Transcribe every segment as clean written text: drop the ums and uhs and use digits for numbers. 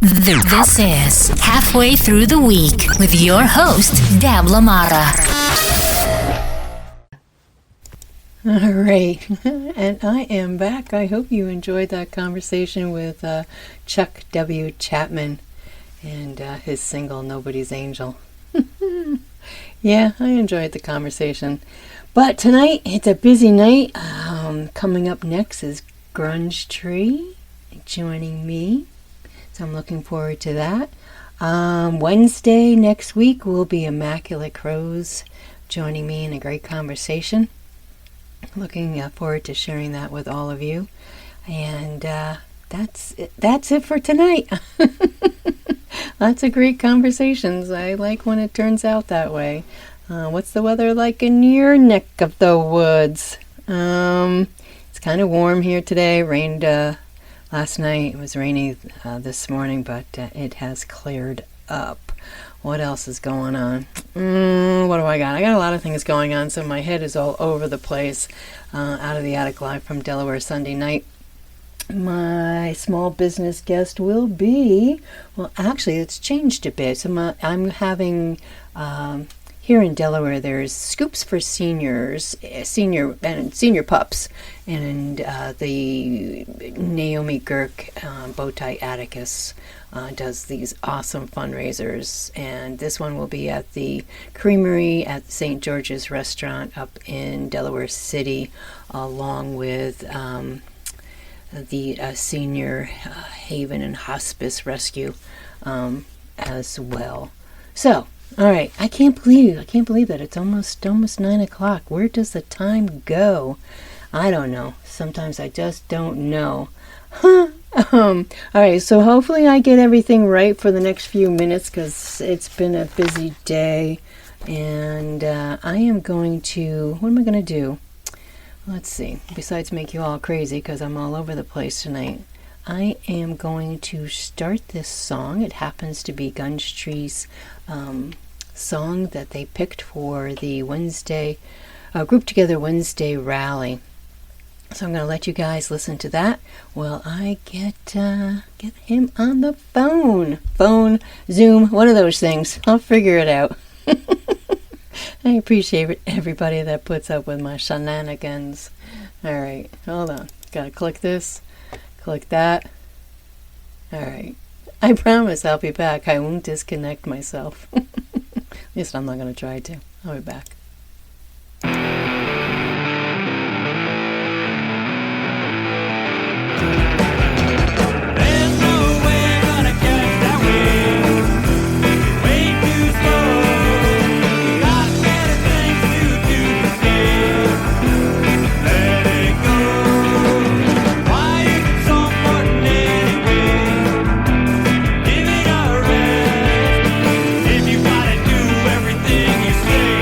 This is Halfway Through the Week with your host, Dab Lamara. All right, and I am back. I hope you enjoyed that conversation with Chuck W. Chapman and his single, Nobody's Angel. Yeah, I enjoyed the conversation. But tonight, it's a busy night. Coming up next is Grunge Tree joining me. So I'm looking forward to that. Wednesday next week will be Immaculate Crows joining me in a great conversation. Looking forward to sharing that with all of you. And that's it for tonight. Lots of great conversations. I like when it turns out that way. What's the weather like in your neck of the woods? It's kind of warm here today. Rained last night. It was rainy this morning, but it has cleared up. What else is going on? What do I got? I got a lot of things going on, so my head is all over the place. Out of the Attic Live from Delaware Sunday night. My small business guest will be, well, actually, it's changed a bit. So I'm having, here in Delaware, there's Scoops for Seniors, senior pups, and the Naomi Girk Bowtie Atticus does these awesome fundraisers, and this one will be at the Creamery at St. George's Restaurant up in Delaware City, along with the Senior Haven and Hospice Rescue as well. So, all right, I can't believe that it's almost 9 o'clock. Where does the time go? I don't know. Sometimes I just don't know. All right, so hopefully I get everything right for the next few minutes because it's been a busy day, and I am going to. What am I going to do? Let's see. Besides make you all crazy because I'm all over the place tonight, I am going to start this song. It happens to be Grunge Tree's song that they picked for the Wednesday Group Together Wednesday rally. So I'm going to let you guys listen to that while I get him on the phone, Zoom, one of those things. I'll figure it out. I appreciate everybody that puts up with my shenanigans. All right, hold on. Got to click this, click that. All right. I promise I'll be back. I won't disconnect myself. At least I'm not going to try to. I'll be back. If you gotta do everything you say,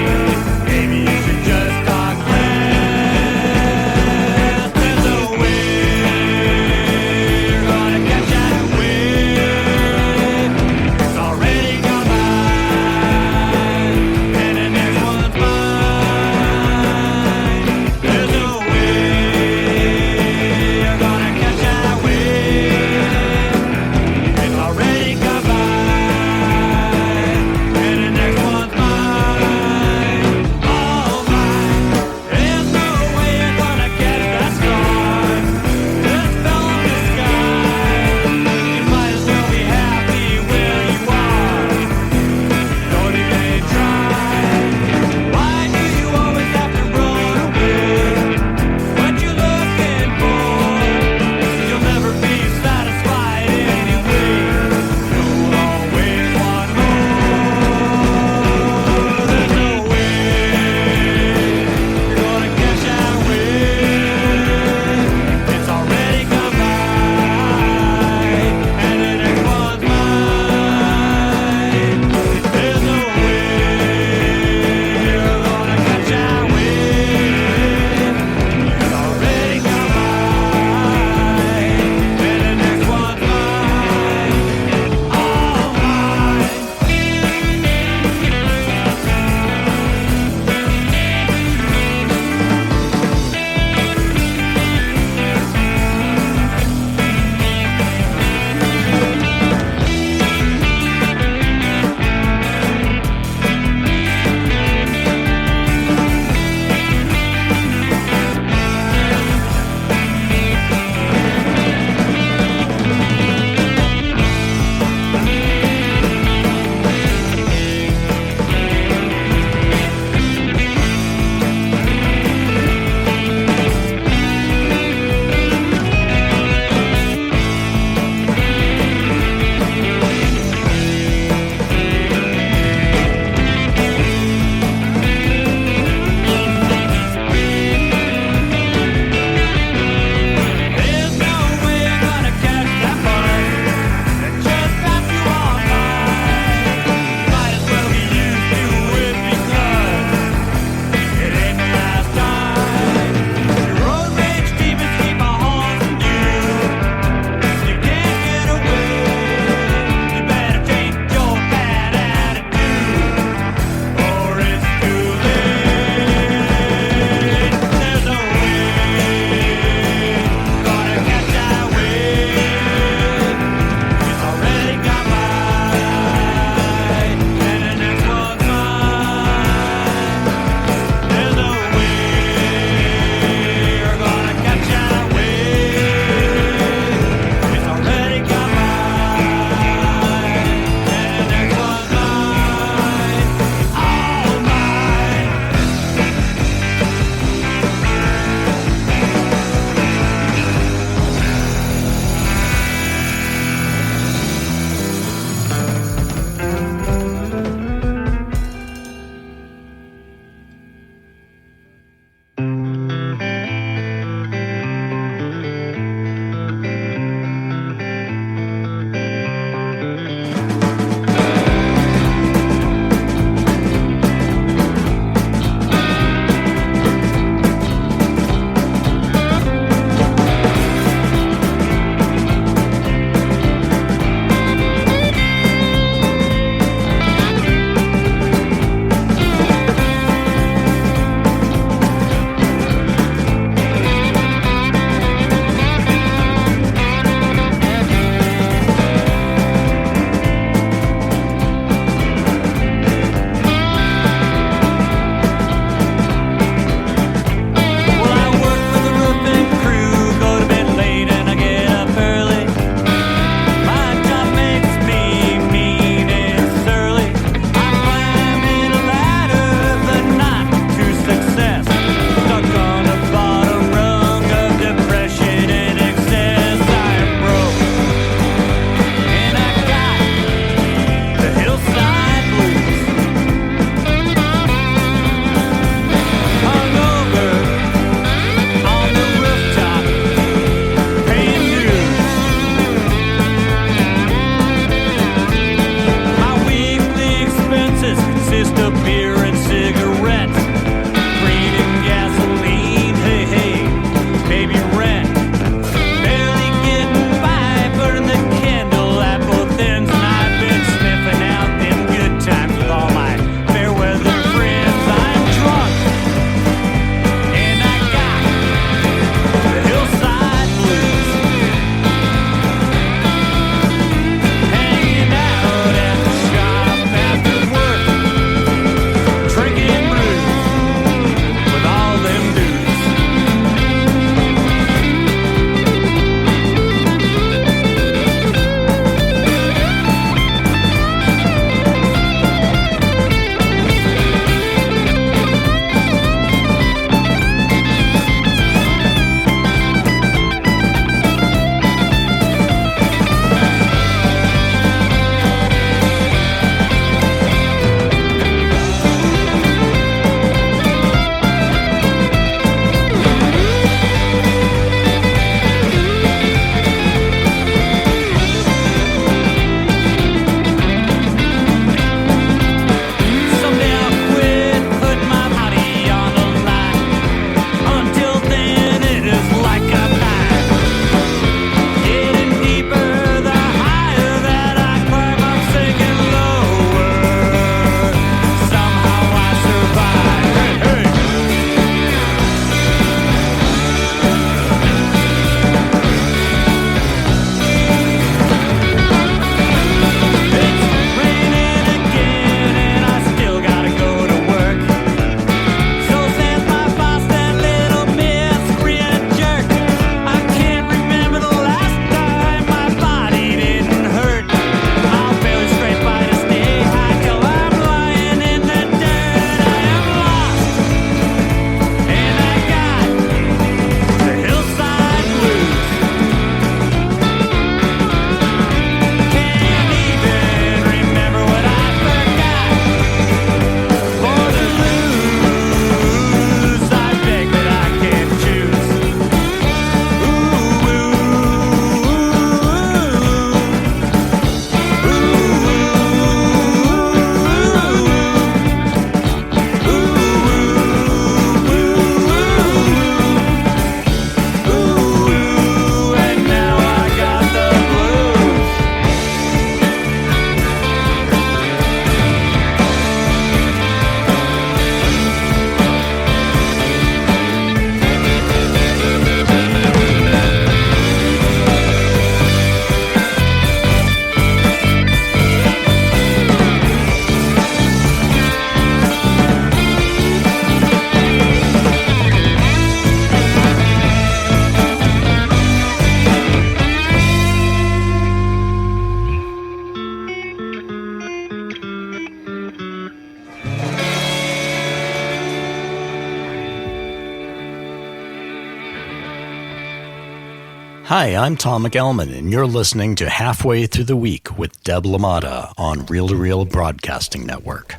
Hi, I'm Tom McElman, and you're listening to Halfway Through the Week with Deb LaMotta on Reel to Reel Broadcasting Network.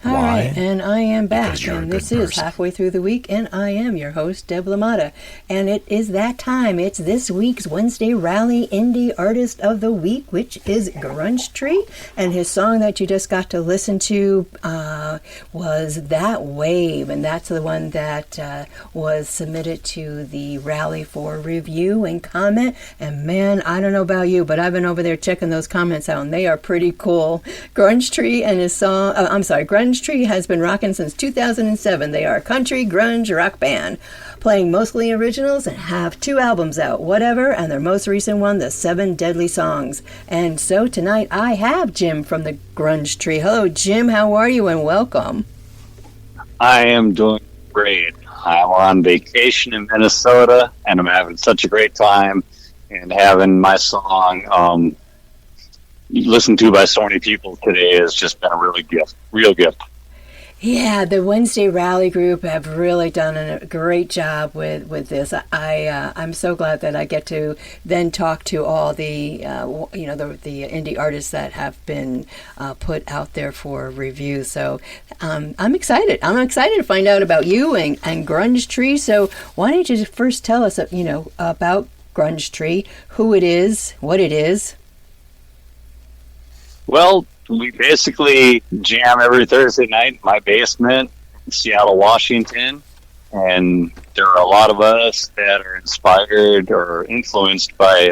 All Why? right, and I am back, Because you're a and good this is person. Halfway Through the Week, and I am your host, Deb LaMotta. And it is that time. It's this week's Wednesday Rally Indie Artist of the Week, which is Grunge Tree, and his song that you just got to listen to was That Wave, and that's the one that was submitted to the rally for review and comment. And man, I don't know about you, but I've been over there checking those comments out, and they are pretty cool. Grunge Tree and his song, Grunge Tree has been rocking since 2007. They are a country grunge rock band, playing mostly originals and have 2 albums out, Whatever, and their most recent one, The 7 Deadly Songs. And so tonight I have Jim from the Grunge Tree. Hello, Jim. How are you? And welcome. I am doing great. I'm on vacation in Minnesota, and I'm having such a great time. And having my song listened to by so many people today has just been a real gift. Yeah, the Wednesday Rally group have really done a great job with this. I'm so glad that I get to then talk to all the the indie artists that have been put out there for review. So I'm excited. I'm excited to find out about you and Grunge Tree. So why don't you first tell us about Grunge Tree, who it is, what it is. Well, we basically jam every Thursday night in my basement in Seattle, Washington. And there are a lot of us that are inspired or influenced by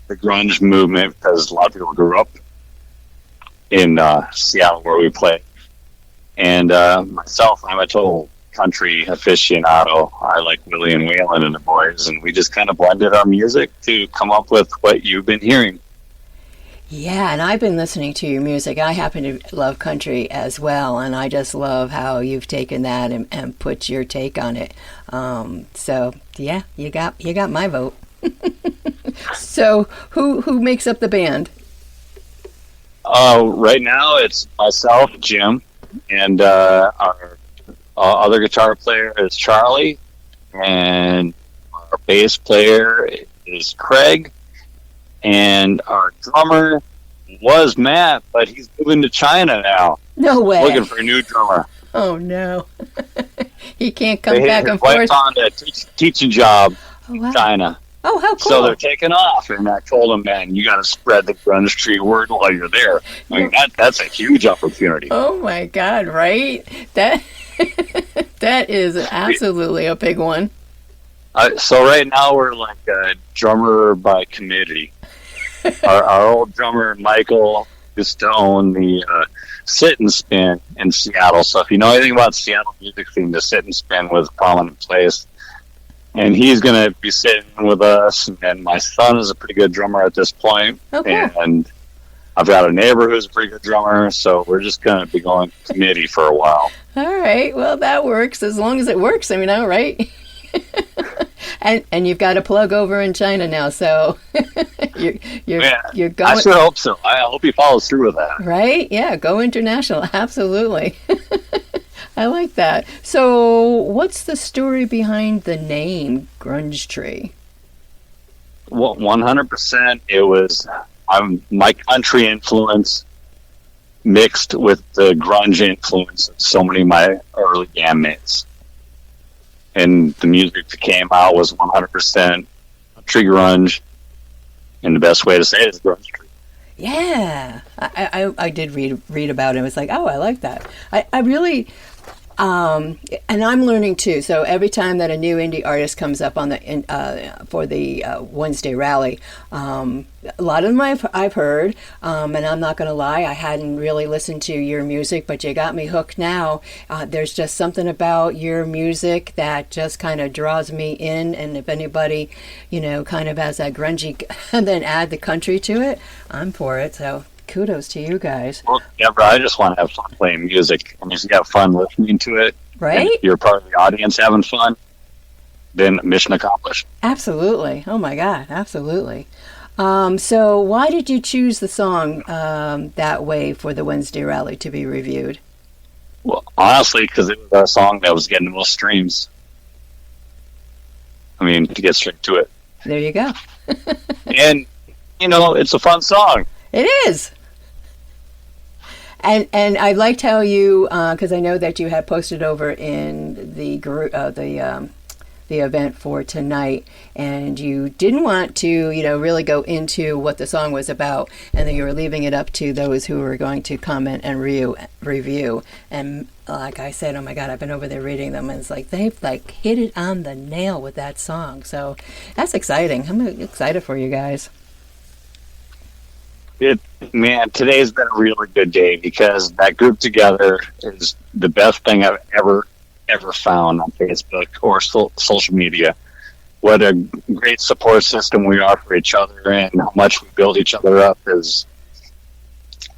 the grunge movement because a lot of people grew up in Seattle where we play. And myself, I'm a total country aficionado. I like Willie and Waylon and the boys, and we just kind of blended our music to come up with what you've been hearing. Yeah, and I've been listening to your music. I happen to love country as well, and I just love how you've taken that and put your take on it. So yeah, you got my vote. So who makes up the band? Right now it's myself, Jim, and our other guitar player is Charlie, and our bass player is Craig. And our drummer was Matt, but he's moving to China now. No way. Looking for a new drummer. Oh, no. He can't come back and forth. forth. On a teaching job wow. in China. Oh, how cool. So they're taking off. And I told him, man, you got to spread the Grunge Tree word while you're there. I mean, that's a huge opportunity. Oh, my God, right? That is absolutely a big one. So right now we're like a drummer by committee. Our old drummer, Michael, used to own the Sit and Spin in Seattle. So if you know anything about Seattle music scene, the Sit and Spin was a prominent place. And he's going to be sitting with us. And my son is a pretty good drummer at this point. Okay. And I've got a neighbor who's a pretty good drummer. So we're just going to be going committee for a while. All right. Well, that works as long as it works. I mean, all right. and you've got a plug over in China now, so you're going. I sure hope so. I hope he follows through with that. Right? Yeah, go international. Absolutely. I like that. So, what's the story behind the name Grunge Tree? Well, 100%. It was my country influence mixed with the grunge influence of so many of my early bandmates. And the music that came out was 100% tree grunge, and the best way to say it is grunge tree. Yeah, I did read about it. I was like, oh, I like that. I really, and I'm learning too. So every time that a new indie artist comes up on the for the Wednesday rally, a lot of them I've heard, and I'm not going to lie, I hadn't really listened to your music, but you got me hooked now. There's just something about your music that just kind of draws me in, and if anybody, kind of has that grungy, and then add the country to it, I'm for it. So kudos to you guys. Well, Deborah, I just want to have fun playing music. I mean, you have fun listening to it. Right? And you're part of the audience having fun, then mission accomplished. Absolutely. Oh my God, absolutely. So why did you choose the song That Way for the Wednesday rally to be reviewed? Well, honestly, because it was a song that was getting the most streams. I mean, to get straight to it. There you go. And, it's a fun song. It is. And I liked how you, because I know that you had posted over in the group, the event for tonight, and you didn't want to, really go into what the song was about, and then you were leaving it up to those who were going to comment and review. And like I said, oh my God, I've been over there reading them, and it's like they've hit it on the nail with that song. So that's exciting. I'm excited for you guys. Man, today's been a really good day because that group together is the best thing I've ever found on Facebook or social media. What a great support system we are for each other, and how much we build each other up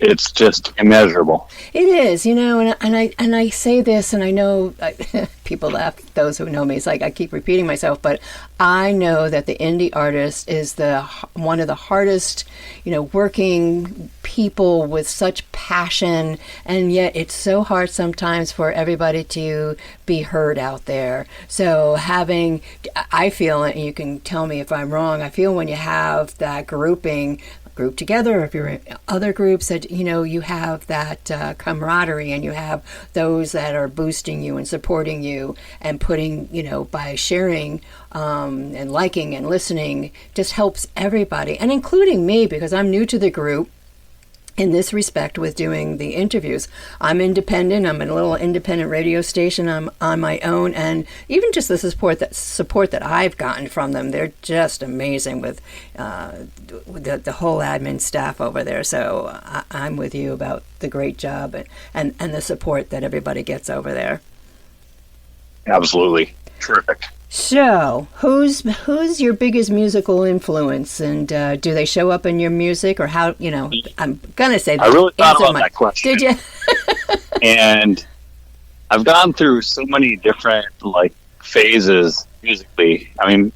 it's just immeasurable. It is, and I say this, and I know people laugh, those who know me. It's like I keep repeating myself, but I know that the indie artist is one of the hardest, working people with such passion, and yet it's so hard sometimes for everybody to be heard out there. So I feel, and you can tell me if I'm wrong, I feel when you have that group together, or if you're in other groups, that you have that camaraderie, and you have those that are boosting you and supporting you and putting, by sharing and liking and listening, just helps everybody, and including me, because I'm new to the group in this respect with doing the interviews. I'm independent. I'm in a little independent radio station. I'm on my own, and even just the support that I've gotten from them, they're just amazing with the whole admin staff over there. So I'm with you about the great job and the support that everybody gets over there. Absolutely. Terrific. So, who's your biggest musical influence, and do they show up in your music, or how? I'm gonna say that. I really thought about that question. Did you? And I've gone through so many different phases musically. I mean,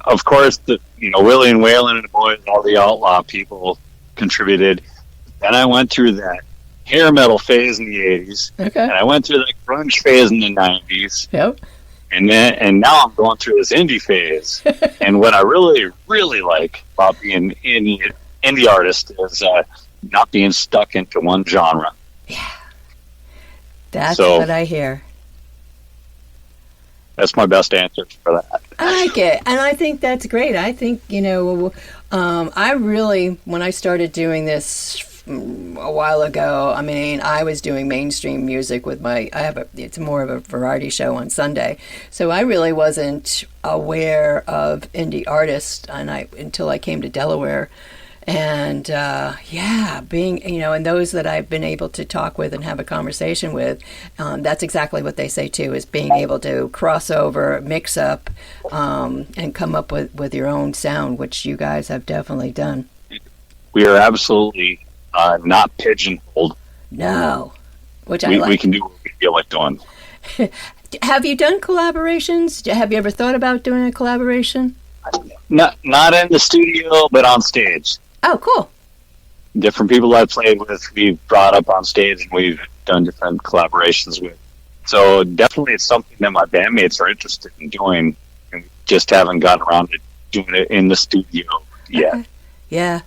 of course, Willie and Waylon and the Boys, all the outlaw people contributed. Then I went through that hair metal phase in the '80s, okay, and I went through that grunge phase in the '90s. Yep. And now I'm going through this indie phase. And what I really, really like about being an indie artist is not being stuck into one genre. Yeah. That's what I hear. That's my best answer for that. I like it. And I think that's great. I think, I really, when I started doing this a while ago, I was doing mainstream music with it's more of a variety show on Sunday. So I really wasn't aware of indie artists until I came to Delaware. And being, and those that I've been able to talk with and have a conversation with, that's exactly what they say too, is being able to cross over, mix up, and come up with your own sound, which you guys have definitely done. We are absolutely not pigeonholed. No, which we can do what we feel like doing. Have you done collaborations? Have you ever thought about doing a collaboration? Not in the studio, but on stage. Oh, cool. Different people I've played with, we've brought up on stage, and we've done different collaborations with. So definitely it's something that my bandmates are interested in doing, and just haven't gotten around to doing it in the studio yet. Okay. Yeah.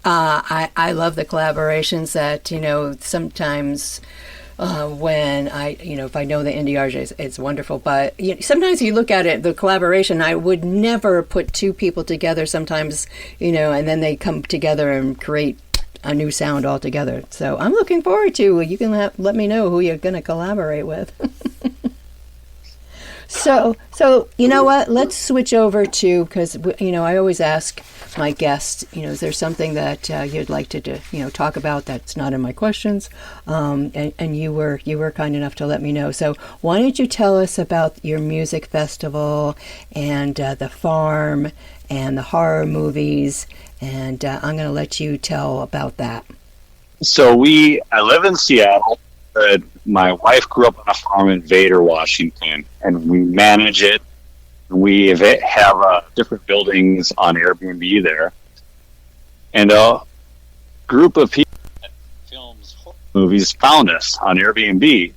I love the collaborations that, sometimes when if I know the indie artist, it's wonderful. But sometimes you look at it, the collaboration, I would never put two people together sometimes, and then they come together and create a new sound altogether. So I'm looking forward to, you can let me know who you're going to collaborate with. So you know what? Let's switch over to, because I always ask my guests, is there something that you'd like to talk about that's not in my questions? And you were kind enough to let me know. So why don't you tell us about your music festival and the farm and the horror movies? And I'm going to let you tell about that. So I live in Seattle. My wife grew up on a farm in Vader, Washington, and we manage it. We have different buildings on Airbnb there. And a group of people that films horror movies found us on Airbnb.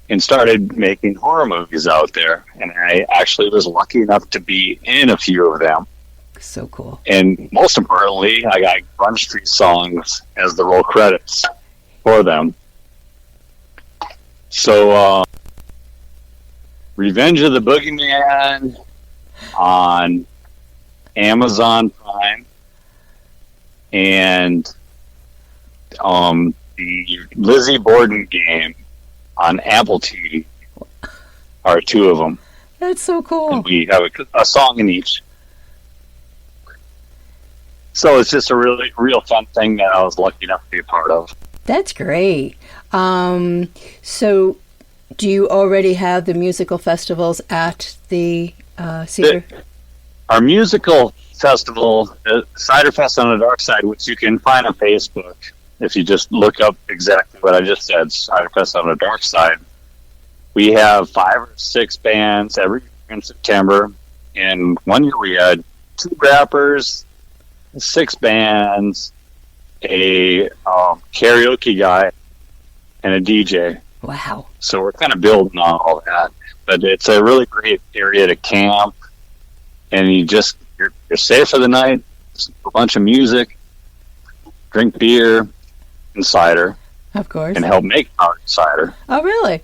and started making horror movies out there. And I actually was lucky enough to be in a few of them. So cool. And most importantly, I got Grunge Street songs as the roll credits for them. So, Revenge of the Boogeyman on Amazon Prime, and the Lizzie Borden game on Apple TV are two of them. That's so cool. And we have a song in each. So it's just a really real fun thing that I was lucky enough to be a part of. That's great. So do you already have the musical festivals at the Cedar? Our musical festival, Cider Fest on the Dark Side, which you can find on Facebook if you just look up exactly what I just said, Cider Fest on the Dark Side. We have 5 or 6 bands every year in September. And one year we had 2 rappers, 6 bands, a karaoke guy, and a DJ. Wow. So we're kind of building on all that. But it's a really great area to camp. And you're safe for the night, a bunch of music, drink beer and cider. Of course. And help make our cider. Oh, really?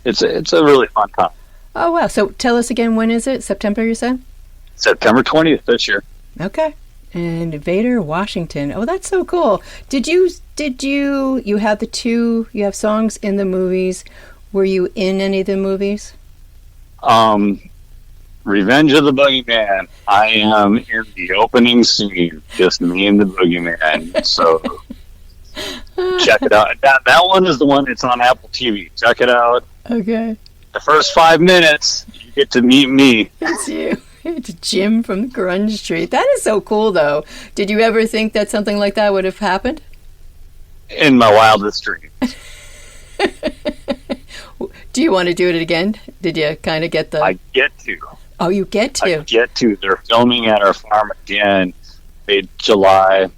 It's a really fun time. Oh, wow. So tell us again, when is it? September, you said? September 20th this year. Okay. And Vader, Washington. Oh, that's so cool. You have you have songs in the movies. Were you in any of the movies? Revenge of the Boogeyman. I am in the opening scene, just me and the Boogeyman. So check it out. That one is the one that's on Apple TV. Check it out. Okay. The first 5 minutes, you get to meet me. It's you. It's Jim from Grunge Street. That is so cool, though. Did you ever think that something like that would have happened? In my wildest dreams. Do you want to do it again? Did you kind of get the... I get to. Oh, you get to? I get to. They're filming at our farm again in July.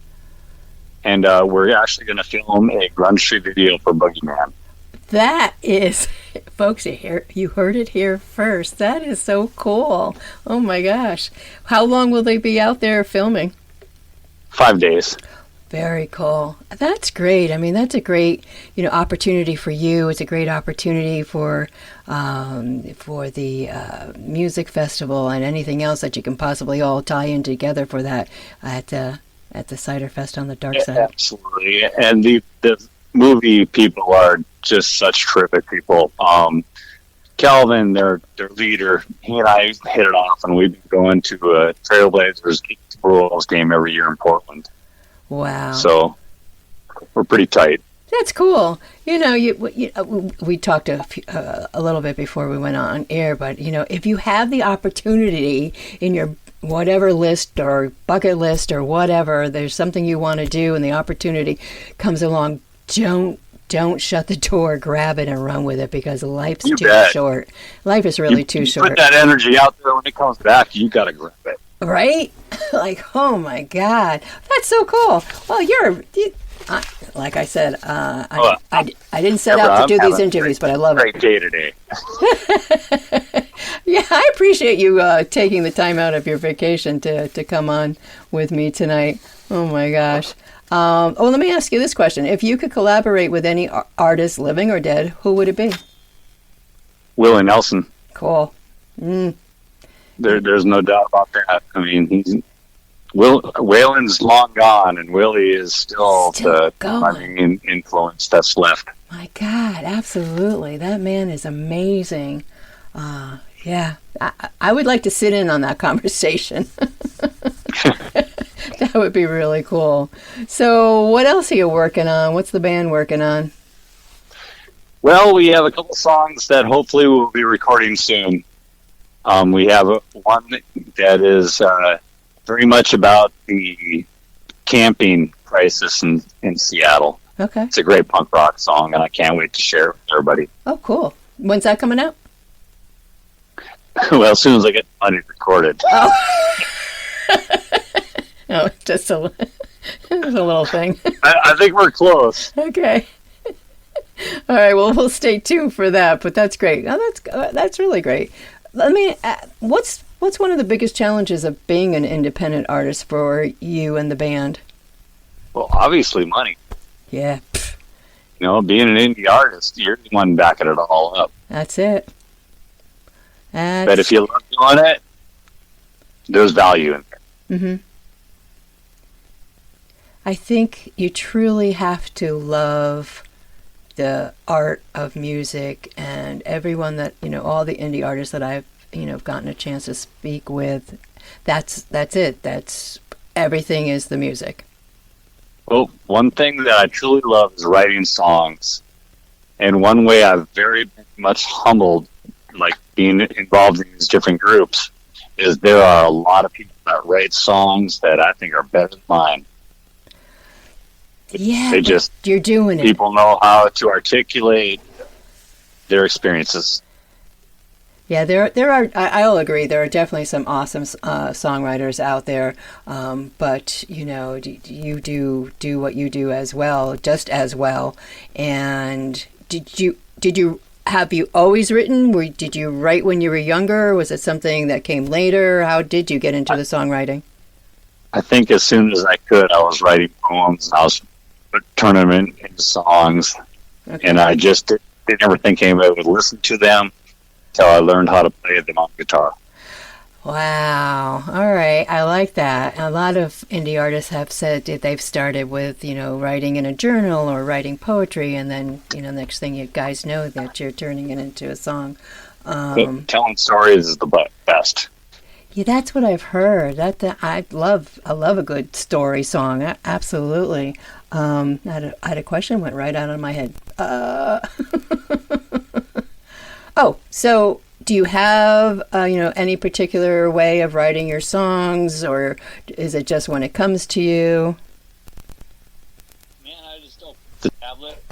And we're actually going to film a Grunge Street video for Boogeyman. That is... Folks, you heard it here first. That is so cool. Oh, my gosh. How long will they be out there filming? 5 days. Very cool. That's great. I mean, that's a great, opportunity for you. It's a great opportunity for the music festival and anything else that you can possibly all tie in together for that at the Cider Fest on the Dark Side. Absolutely. And the movie people are just such terrific people. Calvin, their leader, he and I hit it off, and we've been going to a Trailblazers Royals game every year in Portland. Wow. So we're pretty tight. That's cool. We talked a little bit before we went on air, but, if you have the opportunity in your whatever list or bucket list or whatever, there's something you want to do and the opportunity comes along, don't shut the door, grab it and run with it, because life's too short. Life is really too short. Put that energy out there, when it comes back, you got to grab it. Right? Like, oh my God, that's so cool. Well, like I said, I didn't set out to do these interviews, but I love it. Great day today. Yeah, I appreciate you taking the time out of your vacation to come on with me tonight. Oh my gosh. Let me ask you this question. If you could collaborate with any artist, living or dead, who would it be? Willie Nelson. Cool. There's no doubt about that. I mean, Waylon's long gone, and Willie is still the main influence that's left. My God, absolutely. That man is amazing. Yeah, I would like to sit in on that conversation. That would be really cool. So what else are you working on? What's the band working on? Well, we have a couple songs that hopefully we'll be recording soon. We have one that is very much about the camping crisis in Seattle. Okay. It's a great punk rock song, and I can't wait to share it with everybody. Oh, cool. When's that coming out? Well, as soon as I get the money recorded. Oh, oh, just a little thing. I think we're close. Okay. All right, well, we'll stay tuned for that, but that's great. Oh, that's really great. Let me, what's one of the biggest challenges of being an independent artist for you and the band? Well, obviously money. Yeah. You know, being an indie artist, you're the one backing it all up. That's it. But if you love doing it, there's value in there. Mm-hmm. I think you truly have to love the art of music, and everyone that, all the indie artists that I've, gotten a chance to speak with, that's it. That's everything is the music. Well, one thing that I truly love is writing songs. And one way I've very much humbled, like being involved in these different groups, is there are a lot of people that write songs that I think are better than mine. Yeah, you're doing it. People know how to articulate their experiences. Yeah, there are. I'll agree. There are definitely some awesome songwriters out there, but you do what you do as well, just as well. And have you always written? Did you write when you were younger? Or was it something that came later? How did you get into the songwriting? I think as soon as I could, I was writing poems. I was turning them into songs, and I just didn't ever think anybody would listen to them until I learned how to play them on guitar. Wow. All right. I like that. A lot of indie artists have said that they've started with, writing in a journal or writing poetry, and then, next thing you guys know that you're turning it into a song. Telling stories is the best. Yeah, that's what I've heard. I love a good story song. Absolutely. I had a question went right out of my head. Oh, so do you have any particular way of writing your songs, or is it just when it comes to you? Man, I just open the tablet,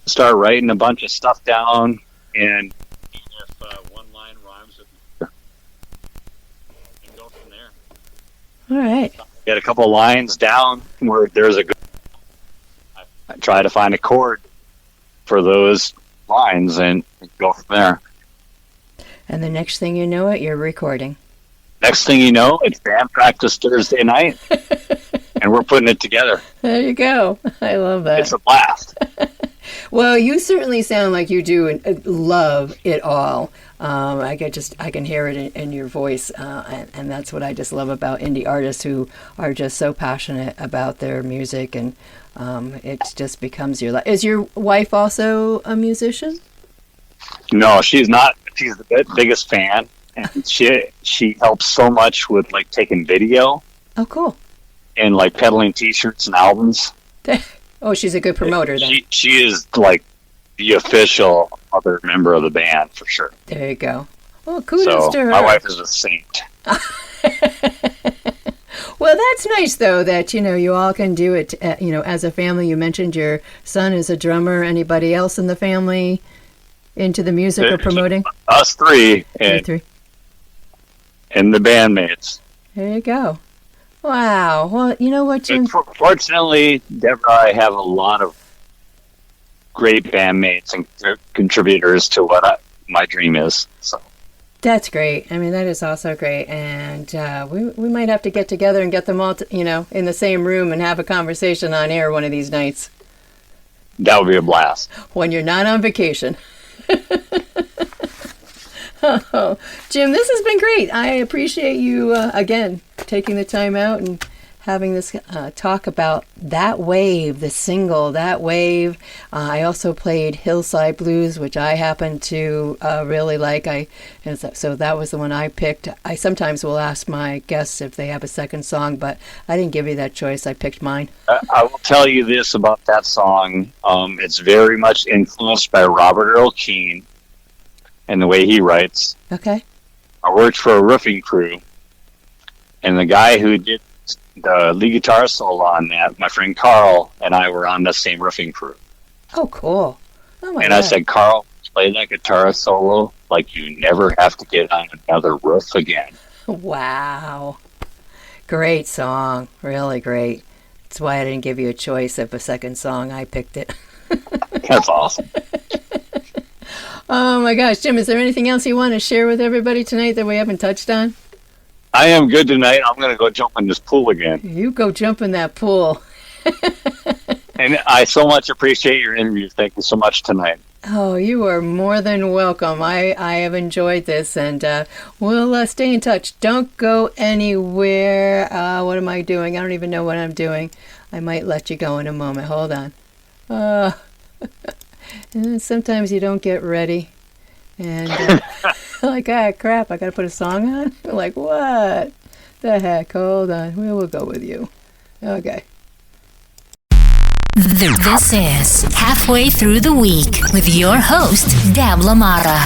start writing a bunch of stuff down, and if one line rhymes with the other, and go from there. All right. Get a couple of lines down where there's a good. I try to find a chord for those lines and go from there. And the next thing you know you're recording. Next thing you know, it's band practice Thursday night, and we're putting it together. There you go. I love that. It's a blast. Well, you certainly sound like you do love it all. I can hear it in your voice, and that's what I just love about indie artists who are just so passionate about their music, and it just becomes your life. Is your wife also a musician? No, she's not. She's the biggest fan, and she helps so much with like taking video. Oh, cool. And like peddling T-shirts and albums. Oh, she's a good promoter then. She is like the official other member of the band for sure. There you go. Well, kudos to her. My wife is a saint. Well, that's nice though that you all can do it. As a family. You mentioned your son is a drummer. Anybody else in the family into the music or promoting? Us three and the bandmates. There you go. Wow. Well, you know what, Jim? Fortunately, Deborah, I have a lot of great bandmates and contributors to what my dream is. So that's great. I mean, that is also great. And we might have to get together and get them all, in the same room and have a conversation on air one of these nights. That would be a blast. When you're not on vacation. Oh, Jim, this has been great. I appreciate you, again, taking the time out and having this talk about That Wave, the single, That Wave. I also played Hillside Blues, which I happen to really like. So that was the one I picked. I sometimes will ask my guests if they have a second song, but I didn't give you that choice. I picked mine. I will tell you this about that song. It's very much influenced by Robert Earl Keen and the way he writes. Okay. I worked for a roofing crew, and the guy who did the lead guitar solo on that, my friend Carl and I were on the same roofing crew. Oh, cool. Oh, my God. God. I said, Carl, play that guitar solo like you never have to get on another roof again. Wow. Great song. Really great. That's why I didn't give you a choice of a second song. I picked it. That's awesome. Oh my gosh, Jim, is there anything else you want to share with everybody tonight that we haven't touched on? I am good tonight. I'm going to go jump in this pool again. You go jump in that pool. And I so much appreciate your interview. Thank you so much tonight. Oh, you are more than welcome. I have enjoyed this, and we'll stay in touch. Don't go anywhere. What am I doing? I don't even know what I'm doing. I might let you go in a moment. Hold on. And sometimes you don't get ready. And like, crap, I got to put a song on? Like, what the heck? Hold on. We'll go with you. Okay. This is Halfway Through the Week with your host, Deb Lamara.